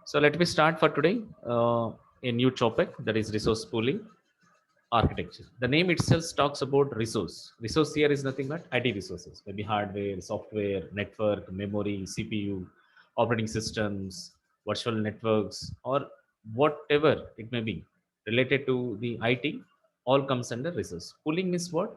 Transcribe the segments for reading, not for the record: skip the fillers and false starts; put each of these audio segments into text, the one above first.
So let me start for today a new topic that is resource pooling architecture. The name itself talks about resource. Resource here is nothing but IT resources, maybe hardware, software, network, memory, CPU, operating systems, virtual networks, or whatever it may be related to the IT, all comes under resource. Pooling is what?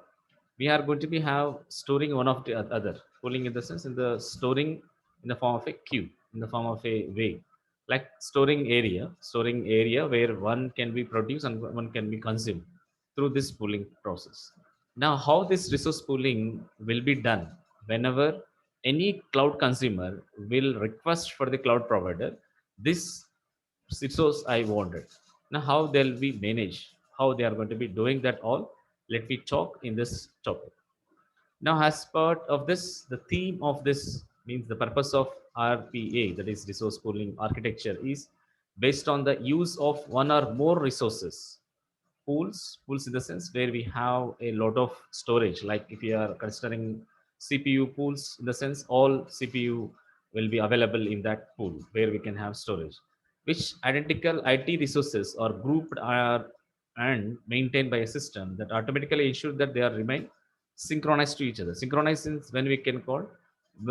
We are going to be have storing one of the other. Pooling in the sense in the storing in the form of a queue, in the form of a way like storing area where one can be produced and one can be consumed through this pooling process. Now how this resource pooling will be done whenever any cloud consumer will request for the cloud provider this resource I wanted. Now how they'll be managed, how they are going to be doing that all, let me talk in this topic. Now, as part of this, the theme of this means the purpose of RPA, that is resource pooling architecture, is based on the use of one or more resources. Pools in the sense where we have a lot of storage. Like if you are considering CPU pools, in the sense all CPU will be available in that pool where we can have storage. Which identical IT resources are grouped are and maintained by a system that automatically ensure that they are remain synchronized to each other. Synchronized is when we can call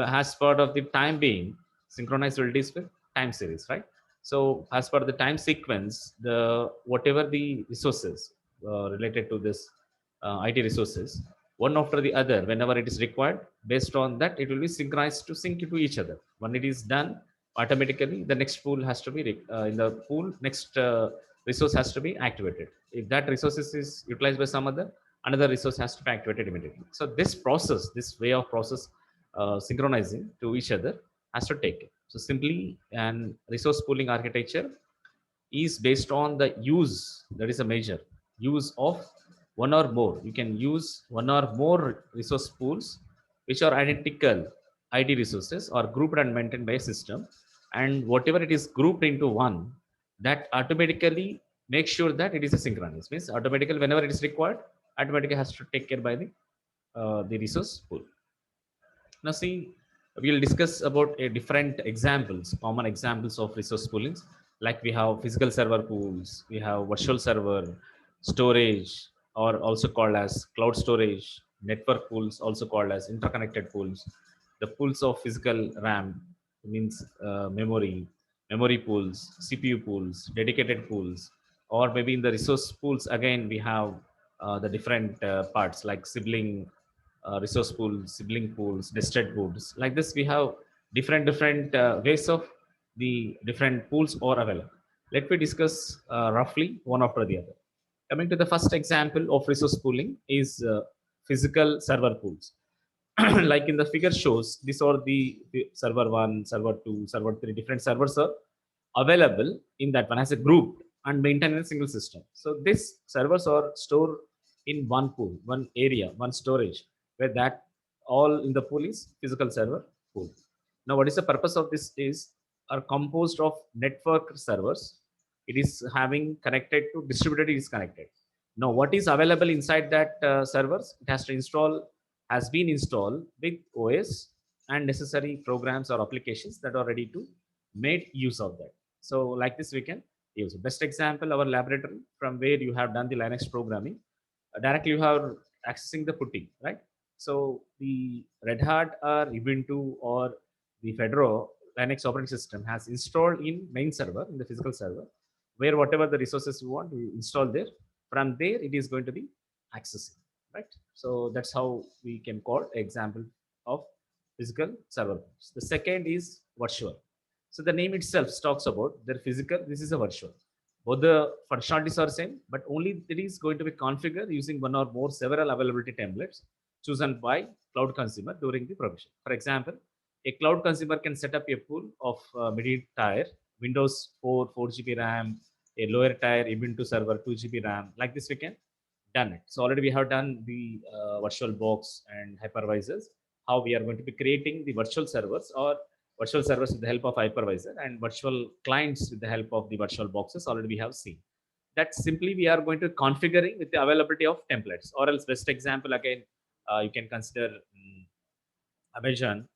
as part of the time being synchronized will deal with time series, right? So as per the time sequence, the whatever the resources related to this IT resources, one after the other, whenever it is required, based on that, it will be synchronized to sync to each other. When it is done, automatically the next pool has to be in the pool. Next resource has to be activated. If that resource is utilized by some other, another resource has to be activated immediately. So this process, this way of process synchronizing to each other has to take it. So simply an resource pooling architecture is based on the use, that is a measure, use of one or more. You can use one or more resource pools which are identical ID resources or grouped and maintained by a system. And whatever it is grouped into one, that automatically makes sure that it is a synchronous. Means automatically whenever it is required, automatically has to take care by the resource pool. Now, see, we'll discuss about a different examples, common examples of resource poolings. Like we have physical server pools, we have virtual server, storage, or also called as cloud storage, network pools, also called as interconnected pools. The pools of physical RAM means memory pools, CPU pools, dedicated pools, or maybe in the resource pools again we have the different parts like sibling resource pools, sibling pools, nested pools. Like this, we have different ways of the different pools are available. Let me discuss roughly one after the other. Coming to the first example of resource pooling is physical server pools. Like in the figure shows, these are the server one, server two, server three, different servers are available in that one as a group and maintained in a single system. So these servers are stored in one pool, one area, one storage, where that all in the pool is physical server pool. Now, what is the purpose of this is are composed of network servers. It is having connected to distributed is connected. Now, what is available inside that servers? It has to install has been installed with OS and necessary programs or applications that are ready to make use of that. So like this, we can use best example our laboratory from where you have done the Linux programming. Directly you have accessing the putty, right? So the Red Hat or Ubuntu or the Fedora Linux operating system has installed in main server in the physical server, where whatever the resources you want, you install there. From there, it is going to be accessible, right? So that's how we can call example of physical server. The second is virtual. So the name itself talks about their physical. This is a virtual. Both the functionalities are same, but only it is going to be configured using one or more several availability templates chosen by cloud consumer during the provision. For example, a cloud consumer can set up a pool of mid tier Windows 4, 4 GB RAM, a lower tier Ubuntu server, 2 GB RAM. Like this, we can done it. So already we have done the virtual box and hypervisors. How we are going to be creating the virtual servers or virtual servers with the help of hypervisor and virtual clients with the help of the virtual boxes. Already we have seen that simply we are going to configuring with the availability of templates. Or else best example again, you can consider Amazon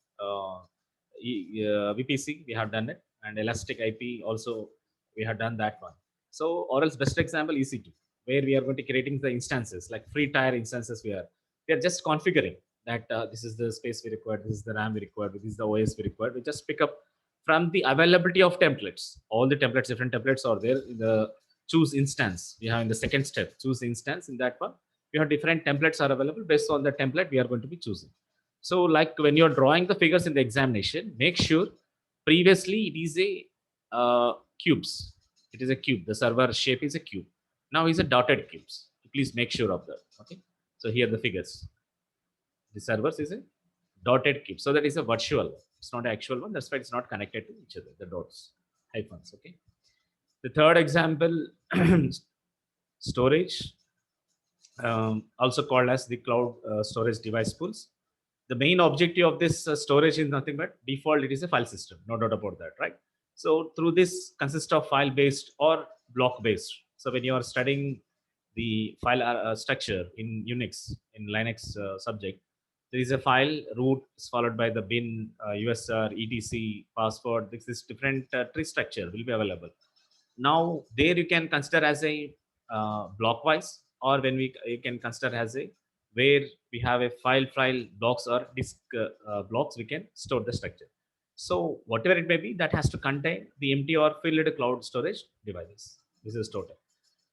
VPC. We have done it. and elastic IP also we have done that one. So, or else best example EC2, where we are going to creating the instances like free tier instances. We are just configuring that this is the space we require, this is the RAM we require, this is the OS we require. We just pick up from the availability of templates. All the templates, different templates are there in the choose instance. We have in the second step choose instance. In that one, we have different templates are available. Based on the template, we are going to be choosing. So, like when you're drawing the figures in the examination, make sure previously it is a cubes. It is a cube. The server shape is a cube. Now is a dotted cubes. Please make sure of that. Okay. So here the figures. The servers is a dotted cube. So that is a virtual. It's not an actual one. That's why it's not connected to each other. The dots, hyphens. Okay. The third example, storage, also called as the cloud storage device pools. The main objective of this storage is nothing but default. It is a file system. No doubt about that, right? So through this consists of file based or block based. So when you are studying the file structure in Unix, in Linux subject, there is a file root is followed by the bin, USR, etc, password. This is different tree structure will be available. Now there you can consider as a blockwise, or when you can consider as a where we have a file blocks or disk blocks, we can store the structure. So whatever it may be, that has to contain the empty or filled cloud storage devices. This is total.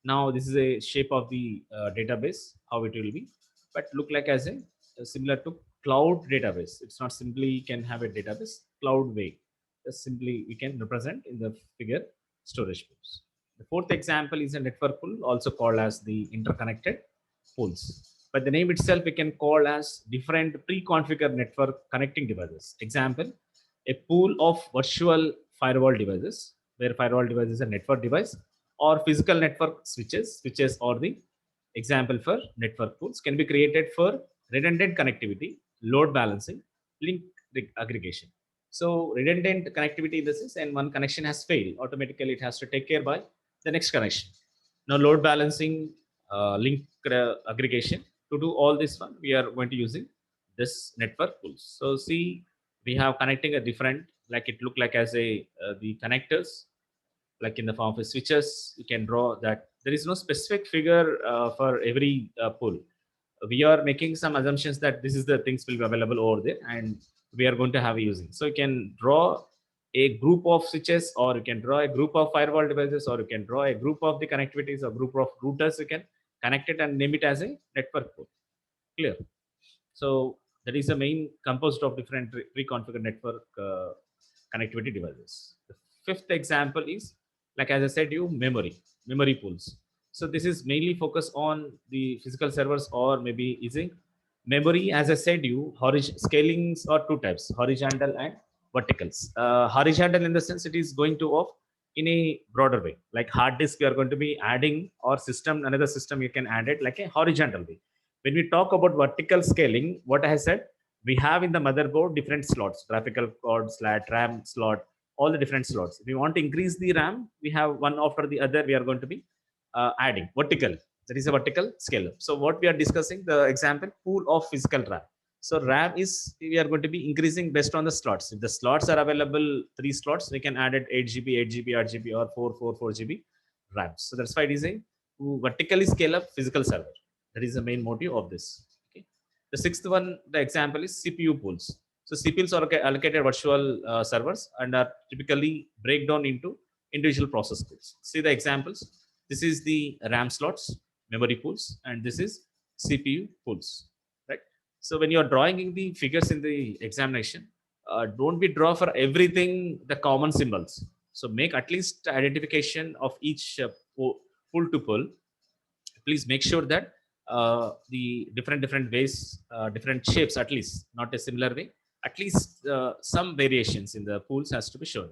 Now this is a shape of the database, how it will be, but look like as a similar to cloud database. It's not simply can have a database cloud way. Just simply we can represent in the figure storage pools. The fourth example is a network pool, also called as the interconnected pools. But the name itself we can call as different pre-configured network connecting devices. Example, a pool of virtual firewall devices, where firewall device is a network device, or physical network switches or the example for network pools can be created for redundant connectivity, load balancing, link aggregation. So redundant connectivity in this is, and one connection has failed, automatically it has to take care by the next connection. Now load balancing, link aggregation, to do all this one, we are going to using this network pools. So see, we have connecting a different, like it look like as a the connectors, like in the form of switches. You can draw that there is no specific figure for every pool. We are making some assumptions that this is the things will be available over there, and we are going to have using. So you can draw a group of switches, or you can draw a group of firewall devices, or you can draw a group of the connectivities, or group of routers. You can connect it and name it as a network pool. Clear? So that is the main composed of different pre-configured network connectivity devices. The fifth example is, like as I said, memory pools. So this is mainly focused on the physical servers, or maybe is a memory. As I said, scalings are two types: horizontal and verticals. Horizontal in the sense it is going to off in a broader way, like hard disk. We are going to be adding, or system, another system you can add it like a horizontal way. When we talk about vertical scaling, what I said, we have in the motherboard different slots, graphical card slot, RAM slot, all the different slots. If we want to increase the RAM, we have one after the other. We are going to be adding vertical. That is a vertical scale up. So what we are discussing, the example pool of physical RAM. So RAM is, we are going to be increasing based on the slots. If the slots are available, 3 slots, we can add it 8 GB, 8 GB, 8 GB, or 4 GB RAM. So that's why it is a vertically scale up physical server. That is the main motive of this. Okay. The sixth one, the example is CPU pools. So CPUs are allocated virtual servers and are typically break down into individual process pools. See the examples. This is the RAM slots, memory pools, and this is CPU pools. Right. So when you are drawing in the figures in the examination, don't be draw for everything the common symbols. So make at least identification of each pool to pool. Please make sure that the different ways, different shapes, at least not a similar way, at least some variations in the pools has to be shown.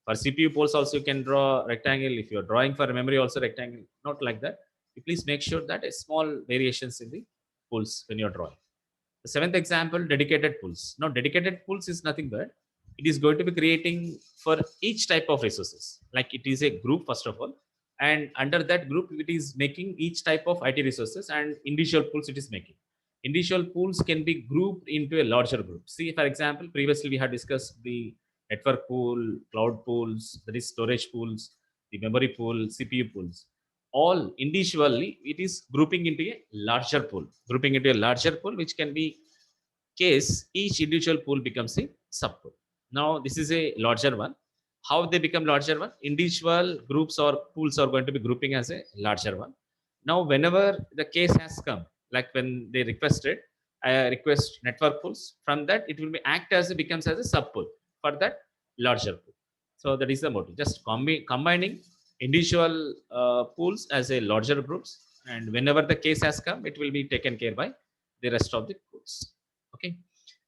For CPU pools also you can draw rectangle. If you're drawing for memory also rectangle, not like that. You please make sure that a small variations in the pools when you're drawing. The seventh example, dedicated pools. Now dedicated pools is nothing but it is going to be creating for each type of resources. Like it is a group first of all, and under that group it is making each type of IT resources, and individual pools it is making. Individual pools can be grouped into a larger group. See, for example, previously we had discussed the network pool, cloud pools, that is storage pools, the memory pool, CPU pools. All individually, it is grouping into a larger pool, which can be case each individual pool becomes a subpool. Now, this is a larger one. How they become larger one? Individual groups or pools are going to be grouping as a larger one. Now, whenever the case has come, like when they requested, request network pools, from that it will be act as it becomes as a subpool for that larger pool. So that is the motive. Just combining individual pools as a larger groups, and whenever the case has come, it will be taken care by the rest of the pools. Okay,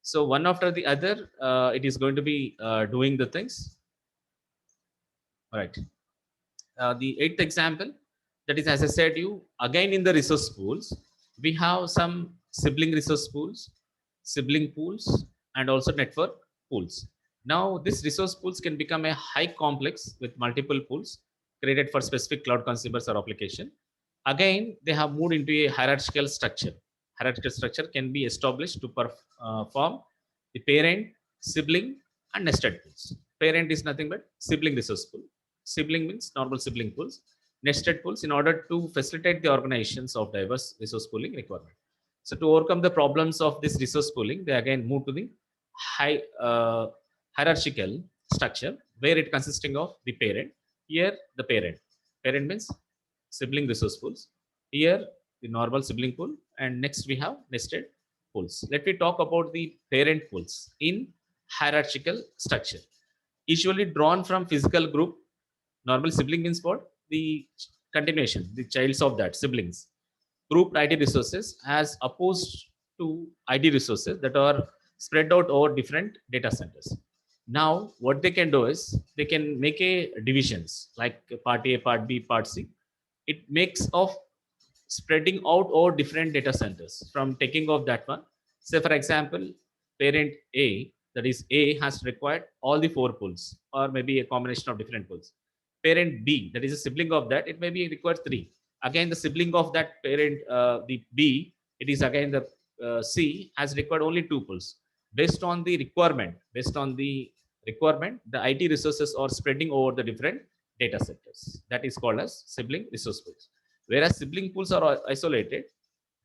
so one after the other, it is going to be doing the things. All right. The eighth example, that is, as I said, you again in the resource pools, we have some sibling resource pools, sibling pools, and also network pools. Now, this resource pools can become a high complex with multiple pools created for specific cloud consumers or application. Again, they have moved into a hierarchical structure. Hierarchical structure can be established to perform the parent, sibling, and nested pools. Parent is nothing but sibling resource pool. Sibling means normal sibling pools. Nested pools in order to facilitate the organizations of diverse resource pooling requirement. So to overcome the problems of this resource pooling, they again move to the hierarchical structure where it consisting of the parent. Here the parent. Parent means sibling resource pools. Here the normal sibling pool, and next we have nested pools. Let me talk about the parent pools in hierarchical structure. Usually drawn from physical group. Normal sibling means what? The continuation, the childs of that siblings. Grouped IT resources as opposed to IT resources that are spread out over different data centers. Now, what they can do is they can make a divisions like part A, part B, part C. It makes of spreading out over different data centers from taking off that one. Say, for example, parent A, that is A, has required all the four pools, or maybe a combination of different pools. Parent B, that is a sibling of that, it may be required three. Again, the sibling of that parent, the B, it is again the C, has required only two pools. Based on the requirement, the IT resources are spreading over the different data centers. That is called as sibling resource pools. Whereas sibling pools are isolated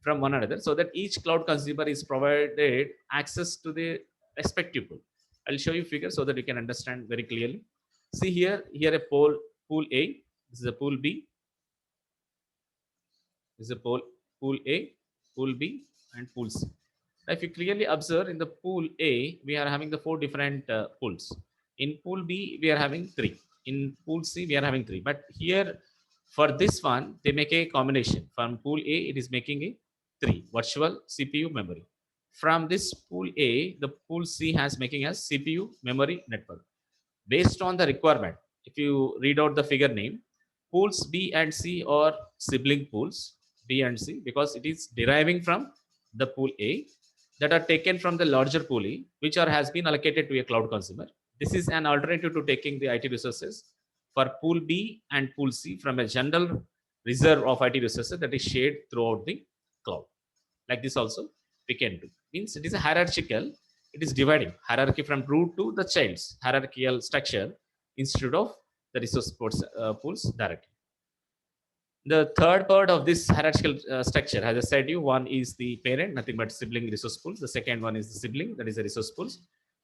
from one another so that each cloud consumer is provided access to the respective pool. I'll show you figure so that you can understand very clearly. See here a pool A, this is a pool B, this is a pool A, pool B, and pool C. Now, if you clearly observe in the pool A, we are having the four different pools. In pool B, we are having three. In pool C, we are having three. But here, for this one, they make a combination. From pool A, it is making a three virtual CPU memory. From this pool A, the pool C has making a CPU memory network. Based on the requirement, if you read out the figure name, pools B and C are sibling pools, B and C, because it is deriving from the pool A that are taken from the larger pool E, which has been allocated to a cloud consumer. This is an alternative to taking the IT resources for pool B and pool C from a general reserve of IT resources that is shared throughout the cloud. Like this also we can do. Means it is a hierarchical, it is dividing hierarchy from root to the child's hierarchical structure instead of the resource pools directly. The third part of this hierarchical structure, as I said, one is the parent, nothing but sibling resource pools. The second one is the sibling, that is the resource pools.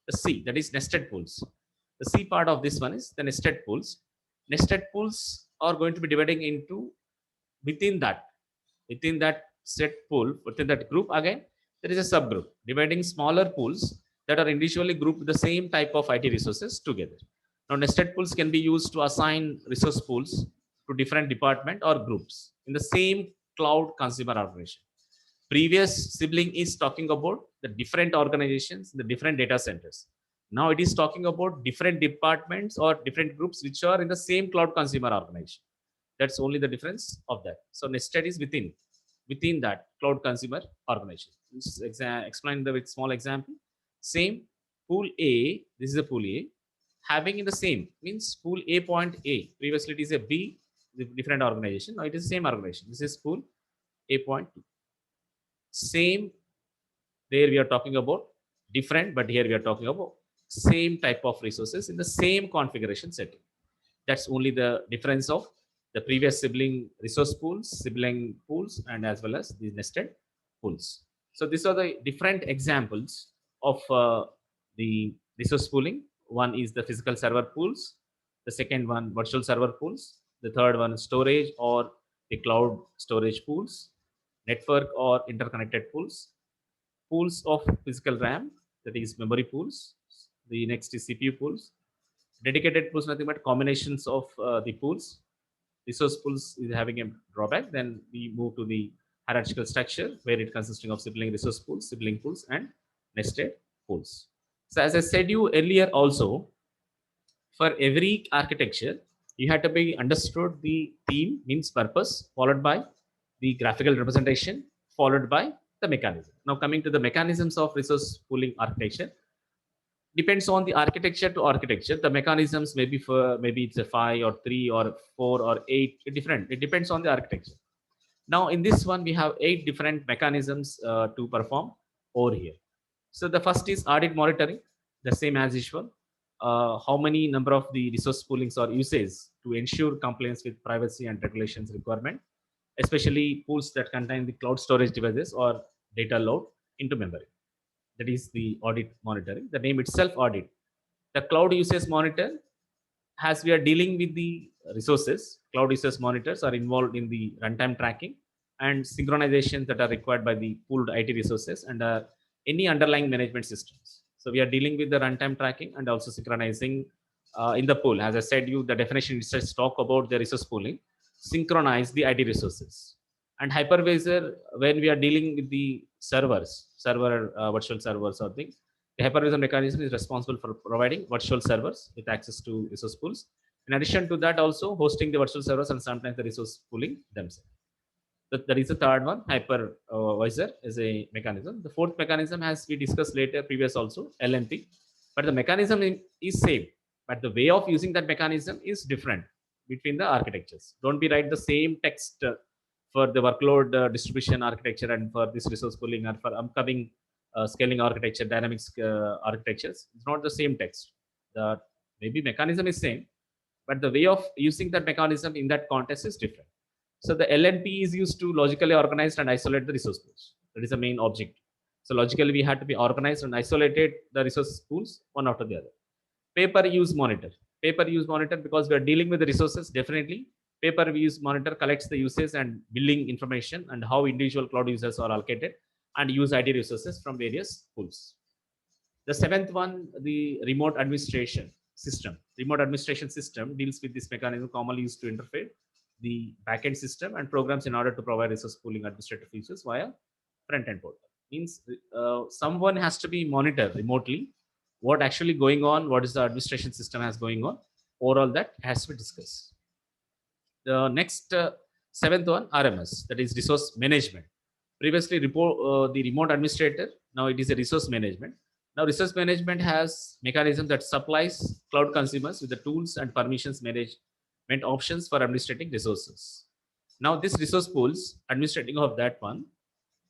The C, that is nested pools. The C part of this one is the nested pools. Nested pools are going to be dividing into within that set pool, within that group again, there is a subgroup dividing smaller pools that are individually grouped with the same type of IT resources together. Now, nested pools can be used to assign resource pools to different department or groups in the same cloud consumer organization. Previous sibling is talking about the different organizations, the different data centers. Now it is talking about different departments or different groups which are in the same cloud consumer organization. That's only the difference of that. So nested is within that cloud consumer organization. Explain the with small example. Same pool A. This is a pool A having in the same means pool A point A. Previously it is a B with different organization. Now it is the same organization. This is pool A point B. Same. There we are talking about different, but here we are talking about same type of resources in the same configuration setting. That's only the difference of the previous sibling pools, and as well as the nested pools. So these are the different examples of the resource pooling. One is the physical server pools, the second one virtual server pools, the third one storage or the cloud storage pools, network or interconnected pools, pools of physical RAM, that is memory pools. The next is CPU pools. Dedicated pools, nothing but combinations of the pools. Resource pools is having a drawback. Then we move to the hierarchical structure where it consisting of sibling resource pools, sibling pools, and nested pools. So as I said you earlier also, for every architecture, you have to be understood the theme means purpose, followed by the graphical representation, followed by the mechanism. Now coming to the mechanisms of resource pooling architecture, depends on the architecture to architecture. The mechanisms maybe for maybe it's a 5 or 3 or 4 or 8 different. It depends on the architecture. Now in this one we have 8 different mechanisms to perform over here. So the first is audit monitoring, the same as usual. How many number of the resource poolings or uses to ensure compliance with privacy and regulations requirement, especially pools that contain the cloud storage devices or data load into memory. That is the audit monitoring. The name itself audit. The cloud usage monitor, as we are dealing with the resources, cloud usage monitors are involved in the runtime tracking and synchronizations that are required by the pooled IT resources and any underlying management systems. So we are dealing with the runtime tracking and also synchronizing in the pool. As I said, the definition itself talk about the resource pooling, synchronize the IT resources. And hypervisor, when we are dealing with the virtual servers or things, the hypervisor mechanism is responsible for providing virtual servers with access to resource pools. In addition to that, also hosting the virtual servers and sometimes the resource pooling themselves. That is the third one. Hypervisor is a mechanism. The fourth mechanism, as we discussed later, previous also, LNP. But the mechanism is same, but the way of using that mechanism is different between the architectures. Don't be write the same text for the workload distribution architecture and for this resource pooling and for upcoming scaling architecture, dynamics architectures. It's not the same text. The maybe mechanism is same, but the way of using that mechanism in that context is different. So the LNP is used to logically organize and isolate the resource pools. That is the main object. So logically, we had to be organized and isolated the resource pools one after the other. Paper use monitor. Paper use monitor, because we are dealing with the resources, definitely. Paper use monitor collects the uses and billing information and how individual cloud users are allocated and use IT resources from various pools. The seventh one, the remote administration system. Remote administration system deals with this mechanism commonly used to interface the backend system and programs in order to provide resource pooling administrative features via front-end portal. Means someone has to be monitored remotely what actually going on, what is the administration system has going on. Overall, that has to be discussed. The next seventh one, RMS, that is resource management. Previously, the remote administrator, now it is a resource management. Now, resource management has mechanism that supplies cloud consumers with the tools and permissions management options for administrating resources. Now, this resource pools, administrating of that one,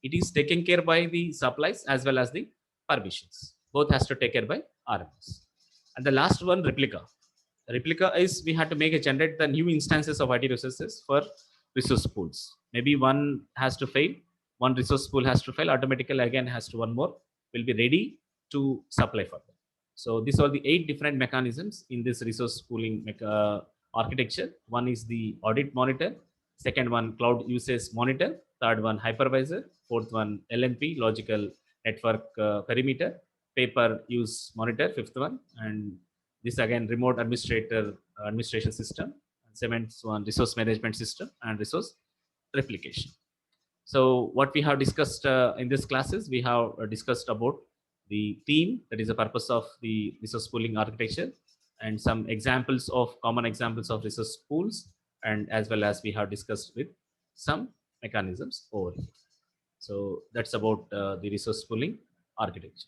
it is taken care by the supplies as well as the permissions. Both has to take care by RMS. And the last one, replica. Replica is we had to make a generate the new instances of IT resources for resource pools. Maybe one has to fail, one resource pool has to fail, automatically again has to one more will be ready to supply for them. So these are the 8 different mechanisms in this resource pooling architecture. One is the audit monitor, second one cloud usage monitor, third one hypervisor, fourth one LNP, logical network perimeter, paper use monitor, fifth one, and this again remote administration system, seventh one resource management system, and resource replication. So what we have discussed in this classes, we have discussed about the theme, that is the purpose of the resource pooling architecture, and some examples of common examples of resource pools, and as well as we have discussed with some mechanisms over here. So that's about the resource pooling architecture.